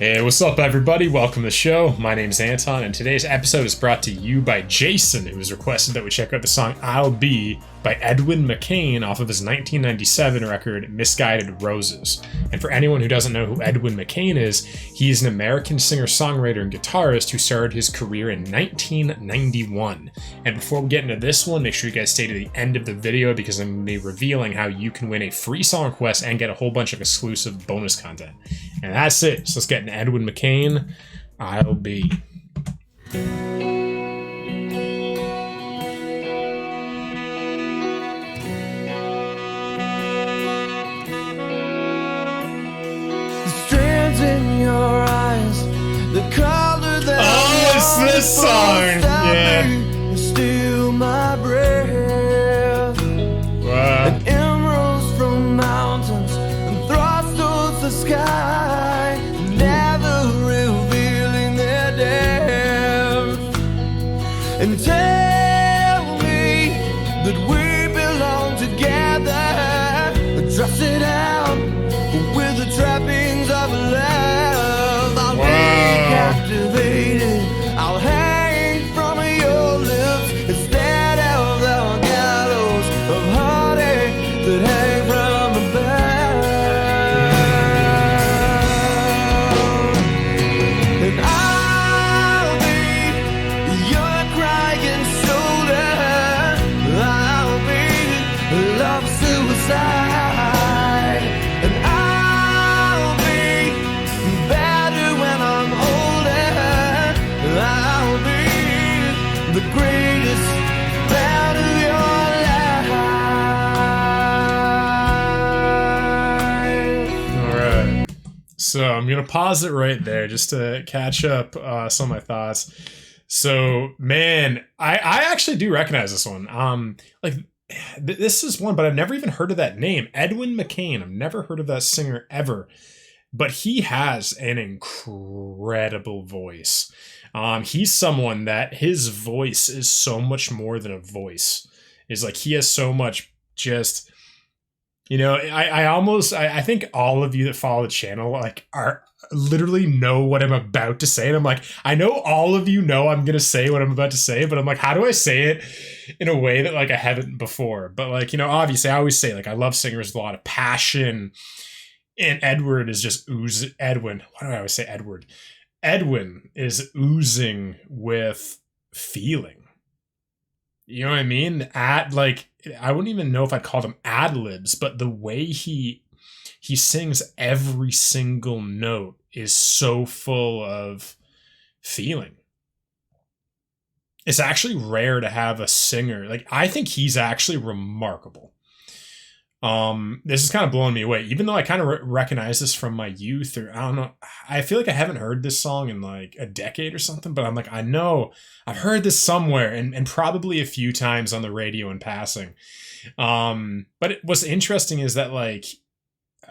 Hey, what's up, everybody? Welcome to the show. My name is Anton, and today's episode is brought to you by Jason, who has requested that we check out the song I'll Be by Edwin McCain off of his 1997 record Misguided Roses. And for anyone who doesn't know who Edwin McCain is, he is an American singer-songwriter and guitarist who started his career in 1991. And before we get into this one, make sure you guys stay to the end of the video because I'm going to be revealing how you can win a free song request and get a whole bunch of exclusive bonus content. And that's it. So let's get into Edwin McCain, I'll Be. In your eyes, the color that it's this song. Yeah. Steal my breath. Wow. And emeralds from mountains and thrusts towards the sky, never revealing their depth. And tell me that we belong together. Dress it out with the trappings of love. I'll be captivated. I'll hang from your lips instead of the gallows of heartache that hang from above. And I'll be your crying shoulder. I'll be love suicide. The greatest part of your life. Alright. So I'm going to pause it right there just to catch up some of my thoughts. So, man, I actually do recognize this one. This is one, but I've never even heard of that name. Edwin McCain. I've never heard of that singer ever. But he has an incredible voice. He's someone that his voice is so much more than a voice. Is like he has so much just, I think all of you that follow the channel are literally know what I'm about to say. And I'm like, I know all of you know I'm going to say what I'm about to say, but I'm like, how do I say it in a way that I haven't before? But obviously I always say I love singers with a lot of passion. And Edward is just oozing. Edwin. Why do I always say Edward? Edwin is oozing with feeling. You know what I mean? I wouldn't even know if I'd call them ad libs, but the way he sings every single note is so full of feeling. It's actually rare to have a singer. I think he's actually remarkable. This is kind of blowing me away, even though I kind of recognize this from my youth, or I don't know. I feel like I haven't heard this song in a decade or something, but I'm I know I've heard this somewhere and probably a few times on the radio in passing. But what's interesting is that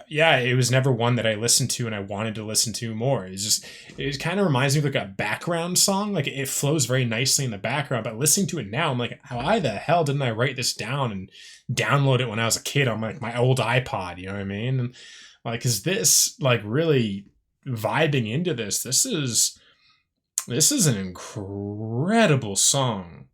it was never one that I listened to and I wanted to listen to more. It kind of reminds me of a background song. It flows very nicely in the background, but listening to it now, I'm why the hell didn't I write this down and download it when I was a kid on my old iPod? You know what I mean? And is this really vibing into this? This is an incredible song.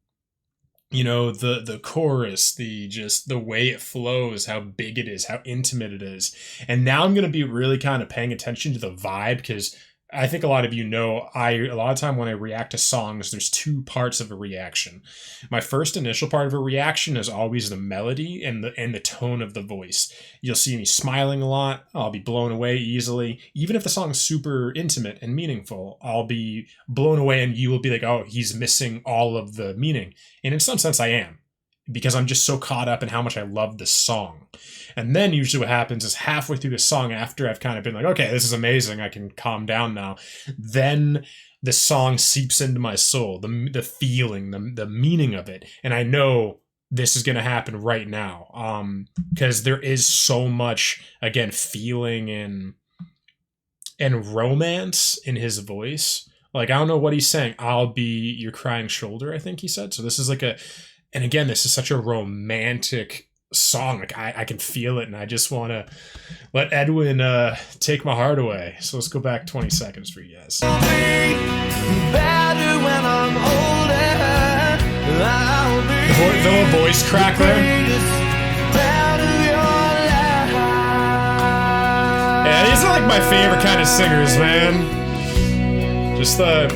The chorus, the way it flows, how big it is, how intimate it is. And now I'm going to be really kind of paying attention to the vibe, because I think a lot of you know, a lot of time when I react to songs, there's two parts of a reaction. My first initial part of a reaction is always the melody and the tone of the voice. You'll see me smiling a lot. I'll be blown away easily. Even if the song's super intimate and meaningful, I'll be blown away and you will be like, oh, he's missing all of the meaning. And in some sense I am, because I'm just so caught up in how much I love this song. And then usually what happens is halfway through the song, after I've kind of been okay, this is amazing, I can calm down now, then the song seeps into my soul, the feeling, the meaning of it. And I know this is going to happen right now, because there is so much, again, feeling and romance in his voice. I don't know what he's saying. I'll be your crying shoulder, I think he said. So this is and again, this is such a romantic song. Like I can feel it, and I just want to let Edwin take my heart away. So let's go back 20 seconds for you guys. Better when I'm older. The little voice crack there. Yeah, these are like my favorite kind of singers, man. Just the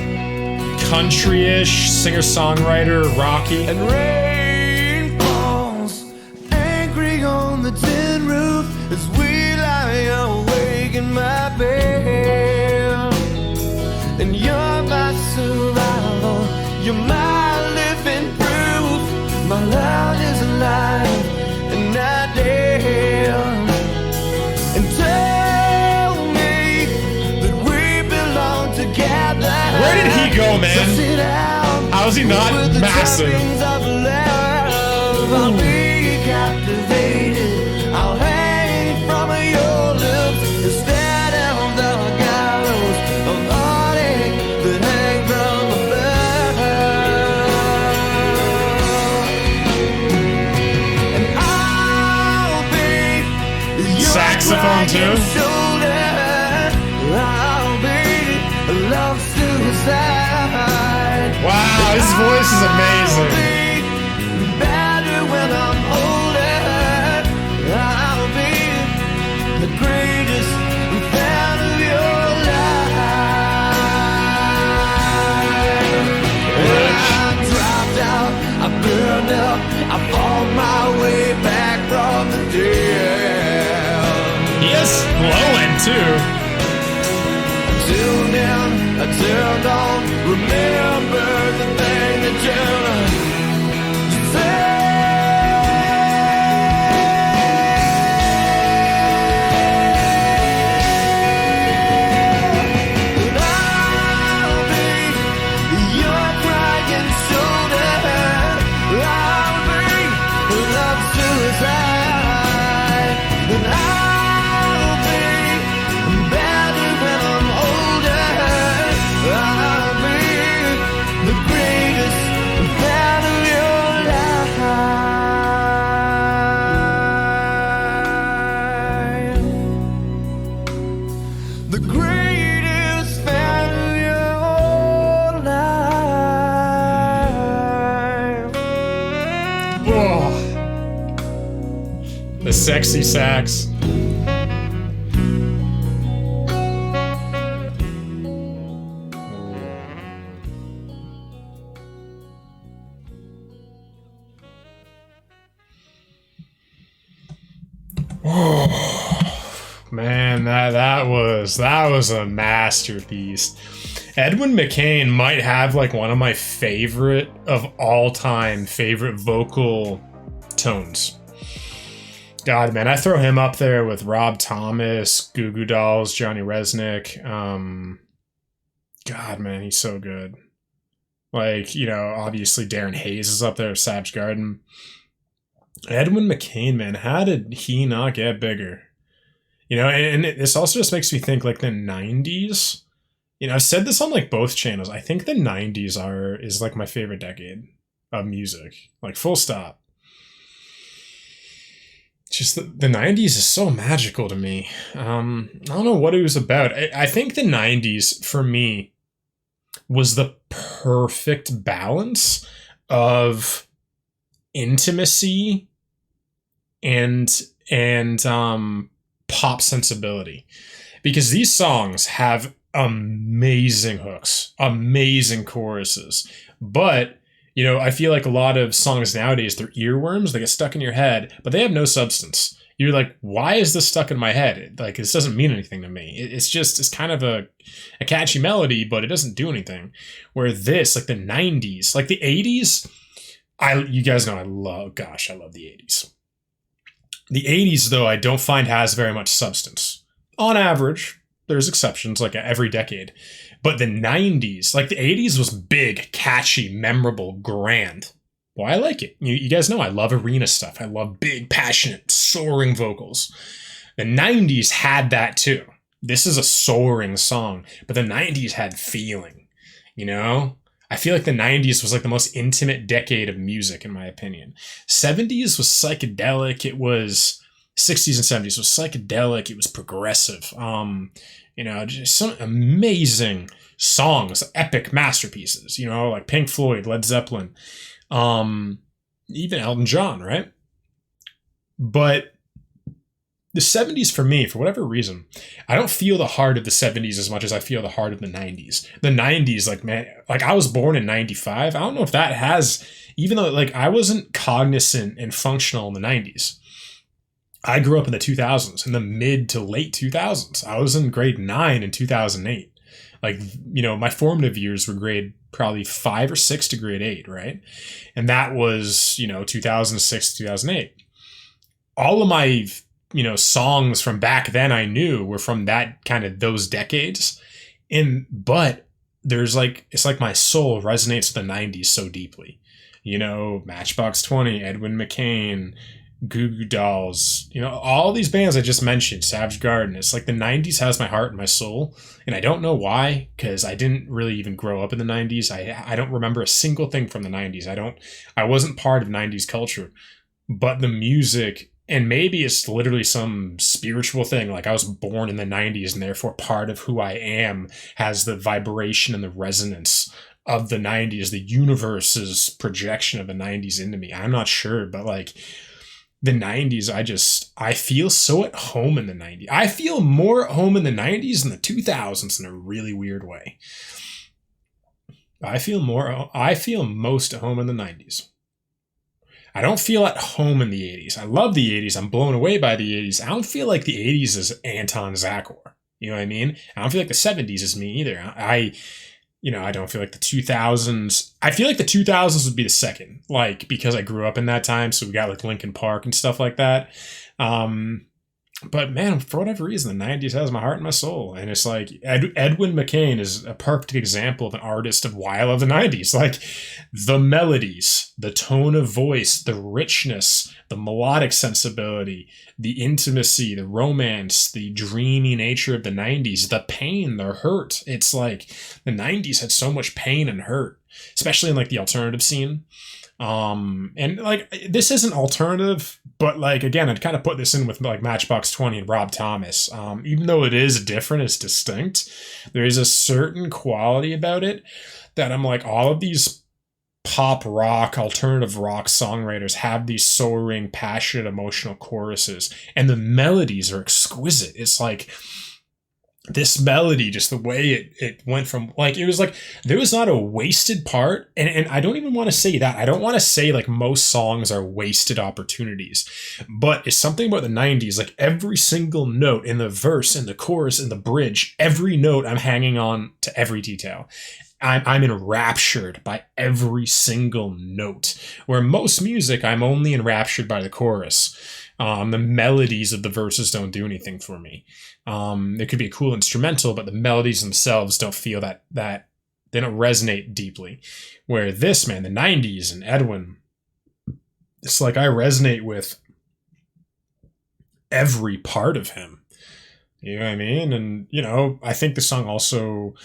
country-ish singer-songwriter, Rocky. And rain falls angry on the tin roof as we lie awake in my bed. And you're my survival, you're my living proof. My love is alive and not dead. And tell me that we belong together. Where did he go, man? So sit down. How is he not With the massive? trappings of love, I'll be captivated. I'll hang from your lips instead of the gallows of heartache that hang from above. And I'll be your Saxophone too? shoulder. I'll be a love suicide. Wow, his voice is amazing. Better when I'm older. I'll be the greatest fan of your life. I dropped out, I burned up, I fought my way back from the dead. He is glowing too. Till then, I turned on. Remember the thing that you said. And I'll be your crying shoulder. I'll be love suicide. And I'll be better when I'm older. I'll be the greatest fan of your life. The greatest fan of your life. Whoa. The sexy sax. Man, that was a masterpiece. Edwin McCain might have like one of my favorite of all time favorite vocal tones. God, man, I throw him up there with Rob Thomas, Goo Goo Dolls, Johnny Resnick. God, man, he's so good. Like, you know, obviously Darren Hayes is up there, Savage Garden. Edwin McCain, man, how did he not get bigger? You know, and this also just makes me think like the 90s. You know, I've said this on like both channels. I think the 90s is like my favorite decade of music. Like full stop. Just the 90s is so magical to me. I don't know what it was about. I think the 90s for me was the perfect balance of intimacy and pop sensibility, because these songs have amazing hooks, amazing choruses, but you know, I feel like a lot of songs nowadays, they're earworms, they get stuck in your head, but they have no substance. You're like, why is this stuck in my head? Like, this doesn't mean anything to me. It's kind of a catchy melody, but it doesn't do anything. Where this, like the 90s, like the 80s, you guys know I love the 80s. The 80s, though, I don't find has very much substance. On average, there's exceptions, like every decade. But the 90s, like the 80s was big, catchy, memorable, grand. Well, I like it. You guys know I love arena stuff. I love big, passionate, soaring vocals. The 90s had that too. This is a soaring song, but the 90s had feeling, you know? I feel like the 90s was like the most intimate decade of music, in my opinion. 70s was psychedelic. It was 60s and 70s was psychedelic. It was progressive. Just some amazing songs, epic masterpieces, like Pink Floyd, Led Zeppelin, even Elton John, right? But the 70s for me, for whatever reason, I don't feel the heart of the 70s as much as I feel the heart of the 90s. The 90s, like, man, like I was born in 95. I don't know if that has, even though like I wasn't cognizant and functional in the 90s. I grew up in the 2000s, in the mid to late 2000s. I was in grade 9 in 2008. Like, my formative years were grade probably 5 or 6 to grade 8, right? And that was, 2006 to 2008. All of my, songs from back then I knew were from that kind of those decades. But there's like, it's like my soul resonates with the 90s so deeply. Matchbox 20, Edwin McCain, Goo Goo Dolls, all these bands I just mentioned, Savage Garden. It's like the 90s has my heart and my soul. And I don't know why, because I didn't really even grow up in the 90s. I don't remember a single thing from the 90s. I wasn't part of 90s culture. But the music, and maybe it's literally some spiritual thing, like I was born in the 90s and therefore part of who I am has the vibration and the resonance of the 90s, the universe's projection of the 90s into me. I'm not sure, but like the 90s, I feel so at home in the 90s. I feel more at home in the 90s than the 2000s in a really weird way. I feel most at home in the 90s. I don't feel at home in the 80s. I love the 80s. I'm blown away by the 80s. I don't feel like the 80s is Anton Zachor. You know what I mean? I don't feel like the 70s is me either. I don't feel like the 2000s. I feel like the 2000s would be the second, like, because I grew up in that time. So we got like Linkin Park and stuff like that. But man, for whatever reason, the 90s has my heart and my soul. And it's like Edwin McCain is a perfect example of an artist of why I love the 90s. Like the melodies, the tone of voice, the richness, the melodic sensibility, the intimacy, the romance, the dreamy nature of the 90s, the pain, the hurt. It's like the 90s had so much pain and hurt, especially in like the alternative scene. And like this isn't alternative, but like again, I'd kind of put this in with like Matchbox 20 and Rob Thomas. Even though it is different, it's distinct. There is a certain quality about it that I'm like, all of these pop rock, alternative rock songwriters have these soaring, passionate, emotional choruses, and the melodies are exquisite. It's like this melody, just the way it went from like, it was like, there was not a wasted part. And I don't even want to say that. I don't want to say like most songs are wasted opportunities, but it's something about the 90s, like every single note in the verse, in the chorus, in the bridge, every note I'm hanging on to every detail. I'm enraptured by every single note, where most music, I'm only enraptured by the chorus. The melodies of the verses don't do anything for me. There could be a cool instrumental, but the melodies themselves don't feel that they don't resonate deeply. Where this, man, the 90s and Edwin, it's like I resonate with every part of him. You know what I mean? And, I think the song also,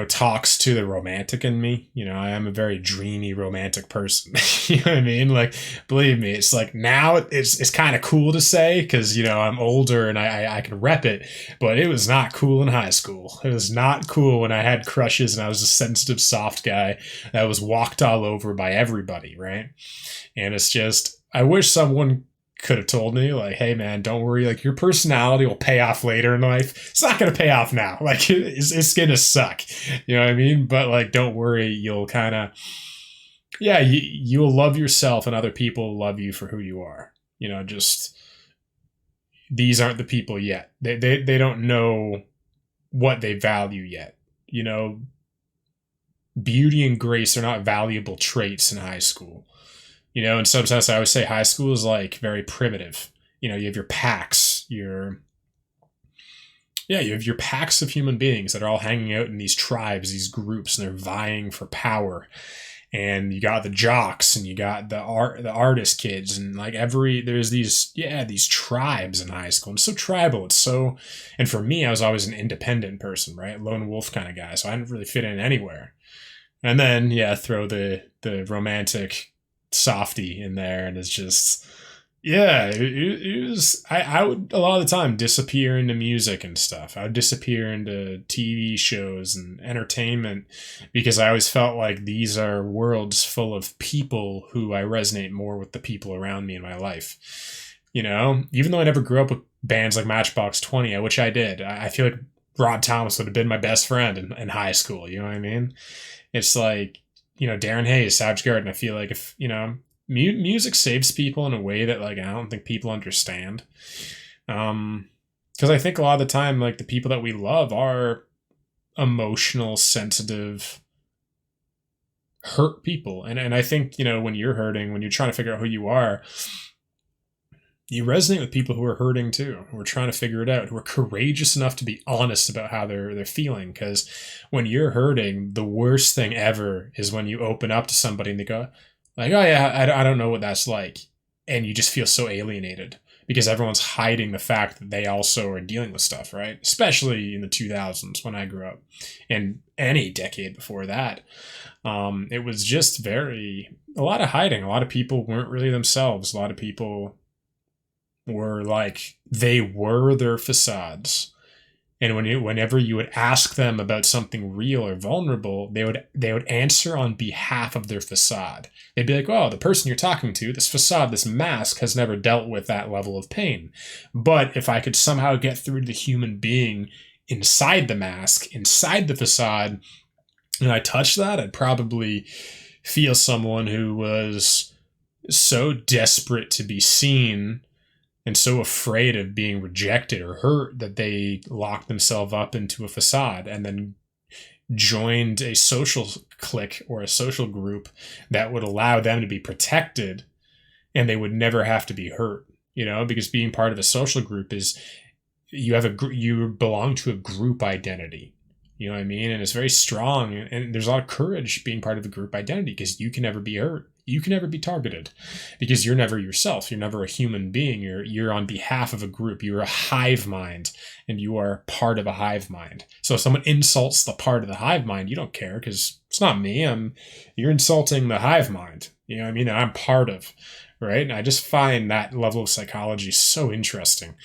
talks to the romantic in me. I am a very dreamy, romantic person. You know what I mean? Like, believe me, it's like now it's kind of cool to say because, I'm older and I can rep it, but it was not cool in high school. It was not cool when I had crushes and I was a sensitive, soft guy that was walked all over by everybody, right? And it's just, I wish someone could have told me like, hey man, don't worry, like your personality will pay off later in life. It's not going to pay off now. Like it's going to suck. You know what I mean? But like, don't worry, you'll kind of, you'll love yourself and other people love you for who you are. Just these aren't the people yet. They don't know what they value yet. Beauty and grace are not valuable traits in high school. In some sense, I always say high school is like very primitive. You have your packs, you have your packs of human beings that are all hanging out in these tribes, these groups, and they're vying for power. And you got the jocks and you got the artist kids and like there's these tribes in high school. And it's so tribal. And for me, I was always an independent person, right? Lone wolf kind of guy. So I didn't really fit in anywhere. And then, yeah, throw the romantic softy in there, and it's just, yeah, it was. I would a lot of the time disappear into music and stuff. I would disappear into TV shows and entertainment because I always felt like these are worlds full of people who I resonate more with the people around me in my life. You know, even though I never grew up with bands like Matchbox 20, which I did, I feel like Rod Thomas would have been my best friend in high school. You know what I mean? It's like, Darren Hayes, Savage Garden. I feel like if, music saves people in a way that, like, I don't think people understand. Because I think a lot of the time, like, the people that we love are emotional, sensitive, hurt people. And I think, when you're hurting, when you're trying to figure out who you are, you resonate with people who are hurting too, who are trying to figure it out, who are courageous enough to be honest about how they're feeling. Because when you're hurting, the worst thing ever is when you open up to somebody and they go, like, oh yeah, I don't know what that's like. And you just feel so alienated because everyone's hiding the fact that they also are dealing with stuff, right? Especially in the 2000s when I grew up, and any decade before that. It was just a lot of hiding. A lot of people weren't really themselves. A lot of people were like, they were their facades. And whenever you would ask them about something real or vulnerable, they would answer on behalf of their facade. They'd be like, oh, the person you're talking to, this facade, this mask has never dealt with that level of pain. But if I could somehow get through to the human being inside the mask, inside the facade, and I touched that, I'd probably feel someone who was so desperate to be seen and so afraid of being rejected or hurt that they locked themselves up into a facade and then joined a social clique or a social group that would allow them to be protected and they would never have to be hurt, because being part of a social group is you belong to a group identity. You know what I mean? And it's very strong, and there's a lot of courage being part of a group identity because you can never be hurt. You can never be targeted because you're never yourself. You're never a human being. You're on behalf of a group. You're a hive mind, and you are part of a hive mind. So if someone insults the part of the hive mind, you don't care because it's not me. You're insulting the hive mind. You know what I mean? That I'm part of, right? And I just find that level of psychology so interesting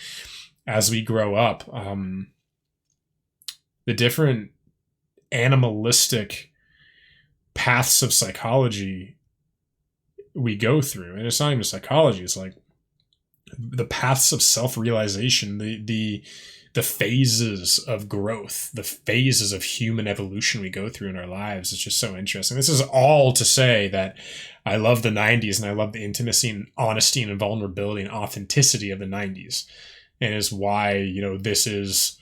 as we grow up. The different animalistic paths of psychology we go through, and it's not even psychology, it's like the paths of self-realization, the phases of growth, the phases of human evolution we go through in our lives. It's just so interesting. This is all to say that I love the 90s, and I love the intimacy and honesty and vulnerability and authenticity of the 90s, and is why, this is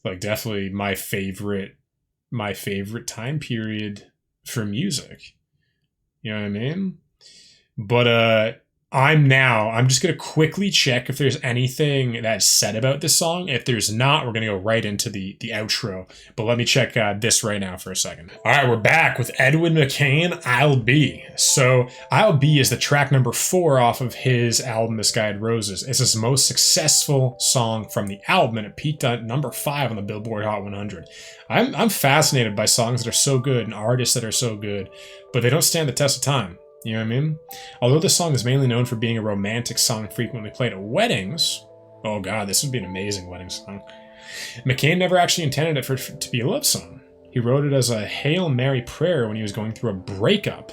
like definitely my favorite time period for music. You know what I mean? But I'm just going to quickly check if there's anything that's said about this song. If there's not, we're going to go right into the outro. But let me check this right now for a second. All right, we're back with Edwin McCain, I'll Be. So I'll Be is the track number 4 off of his album, Misguided Roses. It's his most successful song from the album, and it peaked at number 5 on the Billboard Hot 100. I'm fascinated by songs that are so good and artists that are so good, but they don't stand the test of time. You know what I mean? Although this song is mainly known for being a romantic song frequently played at weddings, oh god, this would be an amazing wedding song, McCain never actually intended it to be a love song. He wrote it as a Hail Mary prayer when he was going through a breakup.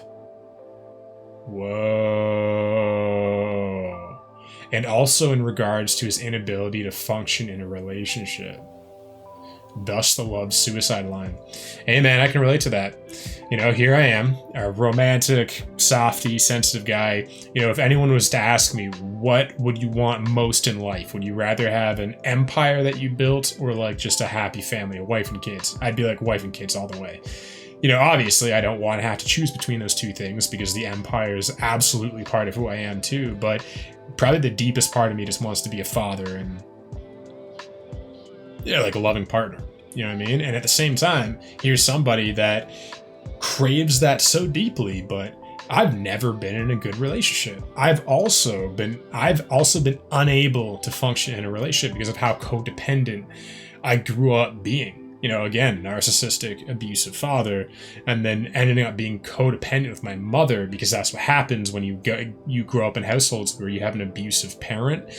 Whoa. And also in regards to his inability to function in a relationship. Thus the love suicide line. Hey man, I can relate to that. Here I am, a romantic, softy, sensitive guy. If anyone was to ask me, what would you want most in life? Would you rather have an empire that you built or like just a happy family, a wife and kids? I'd be like wife and kids all the way. Obviously I don't want to have to choose between those two things because the empire is absolutely part of who I am too, but probably the deepest part of me just wants to be a father and like a loving partner. You know what I mean? And at the same time, here's somebody that craves that so deeply, but I've never been in a good relationship. I've also been unable to function in a relationship because of how codependent I grew up being. Again, narcissistic, abusive father, and then ending up being codependent with my mother, because that's what happens when you grow up in households where you have an abusive parent.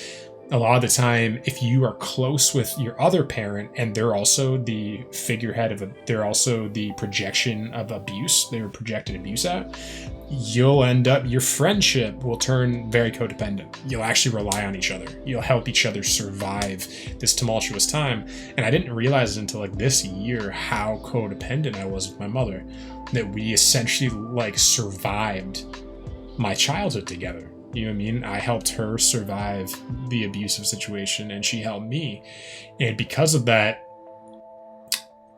A lot of the time, if you are close with your other parent and they're also the figurehead they're also the projection of abuse, they were projecting abuse at, you'll end up, your friendship will turn very codependent. You'll actually rely on each other. You'll help each other survive this tumultuous time. And I didn't realize it until like this year how codependent I was with my mother, that we essentially like survived my childhood together. You know what I mean? I helped her survive the abusive situation and she helped me. And because of that,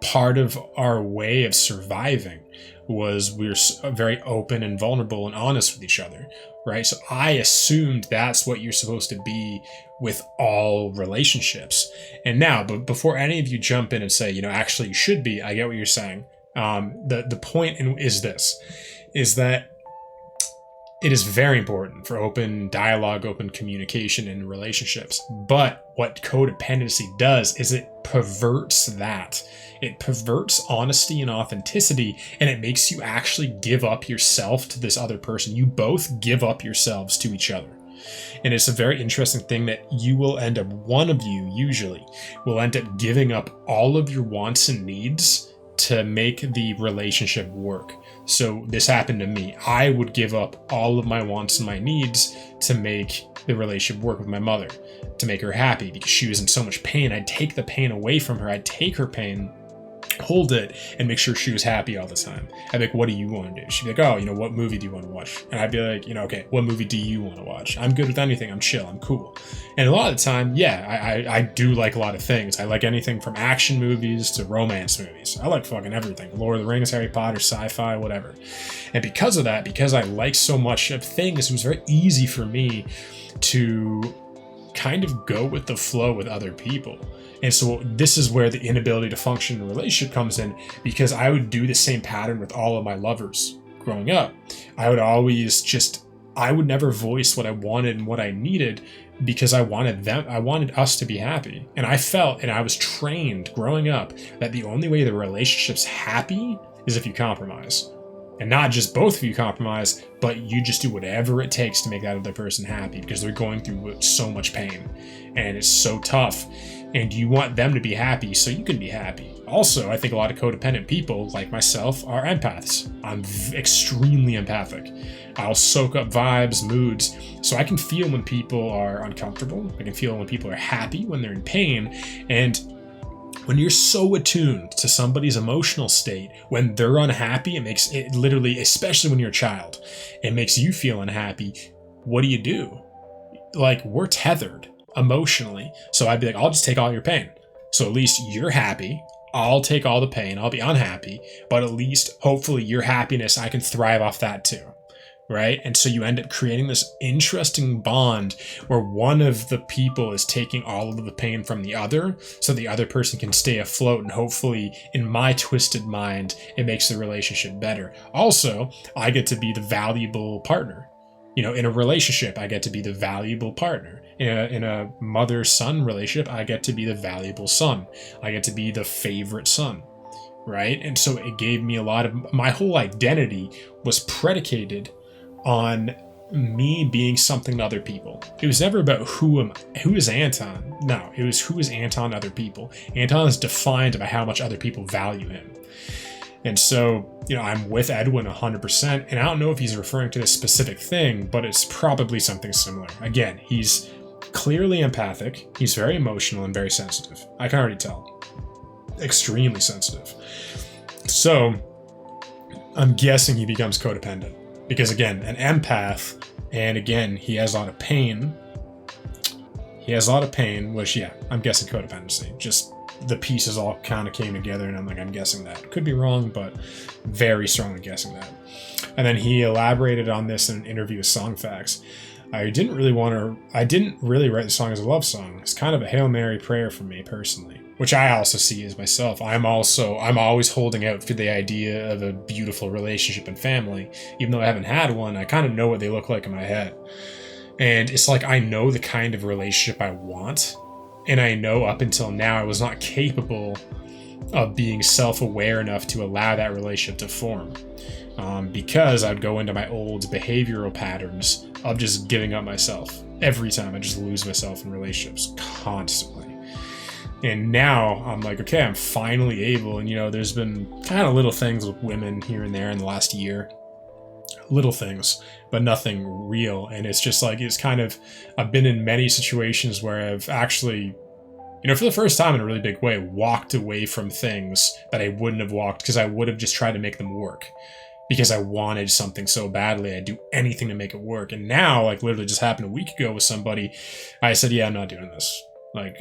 part of our way of surviving was we were very open and vulnerable and honest with each other, right? So I assumed that's what you're supposed to be with all relationships. And now, but before any of you jump in and say, actually you should be, I get what you're saying. The point is this, is that it is very important for open dialogue, open communication in relationships. But what codependency does is it perverts that. It perverts honesty and authenticity, and it makes you actually give up yourself to this other person. You both give up yourselves to each other. And it's a very interesting thing that you will end up, one of you usually, will end up giving up all of your wants and needs to make the relationship work. So this happened to me. I would give up all of my wants and my needs to make the relationship work with my mother, to make her happy, because she was in so much pain. I'd take the pain away from her. I'd take her pain, hold it, and make sure she was happy all the time. I'd be like, what do you want to do? She'd be like, oh, what movie do you want to watch? And I'd be like, okay, what movie do you want to watch? I'm good with anything. I'm chill. I'm cool. And a lot of the time, yeah, I do like a lot of things. I like anything from action movies to romance movies. I like fucking everything. Lord of the Rings, Harry Potter, sci-fi, whatever. And because of that, because I like so much of things, it was very easy for me to kind of go with the flow with other people. And so this is where the inability to function in a relationship comes in, because I would do the same pattern with all of my lovers growing up. I would never voice what I wanted and what I needed, because I wanted us to be happy. And I felt, and I was trained growing up, that the only way the relationship's happy is if you compromise. And not just both of you compromise, but you just do whatever it takes to make that other person happy, because they're going through so much pain and it's so tough. And you want them to be happy so you can be happy. Also, I think a lot of codependent people, like myself, are empaths. I'm extremely empathic. I'll soak up vibes, moods, so I can feel when people are uncomfortable. I can feel when people are happy, when they're in pain. And when you're so attuned to somebody's emotional state, when they're unhappy, it makes it literally, especially when you're a child, it makes you feel unhappy. What do? Like, we're tethered emotionally. So I'd be like, I'll just take all your pain. So at least you're happy. I'll take all the pain. I'll be unhappy. But at least, hopefully, your happiness, I can thrive off that too. Right? And so you end up creating this interesting bond where one of the people is taking all of the pain from the other, so the other person can stay afloat, and hopefully, in my twisted mind, it makes the relationship better. Also, I get to be the valuable partner. In a relationship, I get to be the valuable partner. In a mother-son relationship, I get to be the valuable son. I get to be the favorite son. Right? And so it gave me my whole identity was predicated on me being something to other people. It was never about who is Anton. No, it was who is Anton to other people. Anton is defined by how much other people value him. And so, I'm with Edwin 100%, and I don't know if he's referring to this specific thing, but it's probably something similar. Again, he's clearly empathic. He's very emotional and very sensitive. I can already tell. Extremely sensitive. So, I'm guessing he becomes codependent. Because again, an empath, and again, he has a lot of pain. Which, yeah, I'm guessing codependency. Just the pieces all kind of came together, and I'm guessing that. Could be wrong, but very strongly guessing that. And then he elaborated on this in an interview with Songfacts. I didn't really write the song as a love song. It's kind of a Hail Mary prayer for me personally, which I also see as myself. I'm always holding out for the idea of a beautiful relationship and family. Even though I haven't had one, I kind of know what they look like in my head. And it's like, I know the kind of relationship I want. And I know up until now I was not capable of being self-aware enough to allow that relationship to form. Because I'd go into my old behavioral patterns of just giving up myself. Every time I just lose myself in relationships constantly. And now I'm like, okay, I'm finally able. And, there's been kind of little things with women here and there in the last year. Little things, but nothing real. And it's just like, I've been in many situations where I've actually, for the first time in a really big way, walked away from things that I wouldn't have walked because I would have just tried to make them work. Because I wanted something so badly, I'd do anything to make it work. And now, like, literally just happened a week ago with somebody, I said, yeah, I'm not doing this. Like,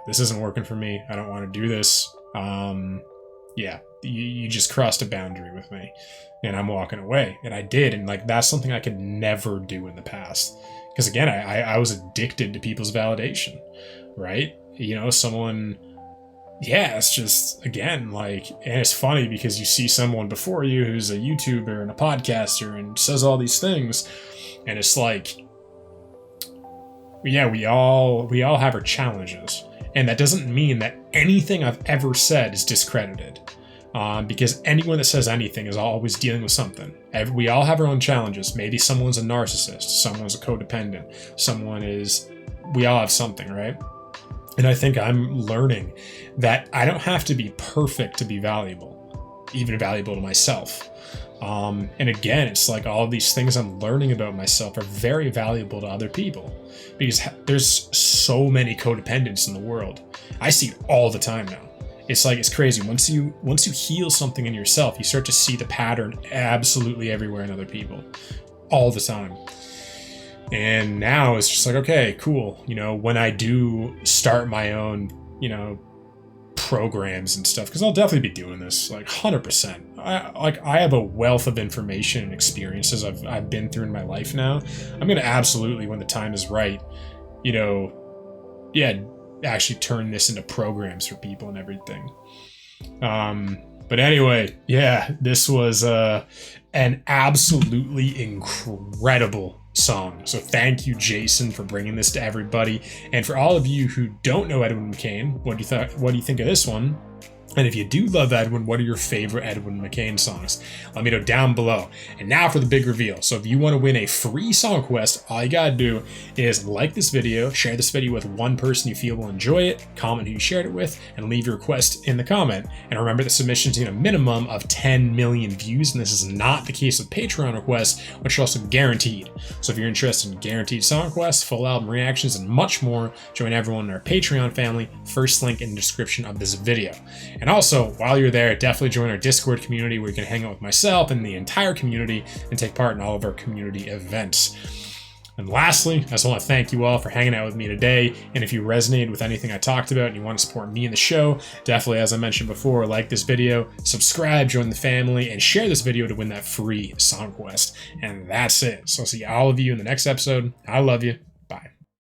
this isn't working for me. I don't want to do this. You just crossed a boundary with me, and I'm walking away. And I did, and, like, that's something I could never do in the past. Because, again, I was addicted to people's validation, right? Someone... Yeah, it's just, again, like, and it's funny because you see someone before you who's a YouTuber and a podcaster and says all these things, and it's like, yeah, we all have our challenges, and that doesn't mean that anything I've ever said is discredited, because anyone that says anything is always dealing with something. We all have our own challenges. Maybe someone's a narcissist, someone's a codependent, we all have something, right? And I think I'm learning that I don't have to be perfect to be valuable, even valuable to myself. And again, it's like all of these things I'm learning about myself are very valuable to other people because there's so many codependents in the world. I see it all the time now. It's like, it's crazy. Once you heal something in yourself, you start to see the pattern absolutely everywhere in other people all the time. And now it's just like, okay, cool. When I do start my own, programs and stuff, because I'll definitely be doing this, like 100%. I have a wealth of information and experiences I've been through in my life now. I'm going to absolutely, when the time is right, actually turn this into programs for people and everything. But anyway, yeah, this was an absolutely incredible song. So thank you, Jason, for bringing this to everybody. And for all of you who don't know Edwin McCain, what do you think of this one? And if you do love Edwin, what are your favorite Edwin McCain songs? Let me know down below. And now for the big reveal. So if you want to win a free song quest, all you gotta do is like this video, share this video with one person you feel will enjoy it, comment who you shared it with, and leave your request in the comment. And remember that submissions need a minimum of 10 million views, and this is not the case with Patreon requests, which are also guaranteed. So if you're interested in guaranteed song quests, full album reactions, and much more, join everyone in our Patreon family. First link in the description of this video. And also, while you're there, definitely join our Discord community where you can hang out with myself and the entire community and take part in all of our community events. And lastly, I just want to thank you all for hanging out with me today. And if you resonated with anything I talked about and you want to support me and the show, definitely, as I mentioned before, like this video, subscribe, join the family, and share this video to win that free song quest. And that's it. So I'll see all of you in the next episode. I love you.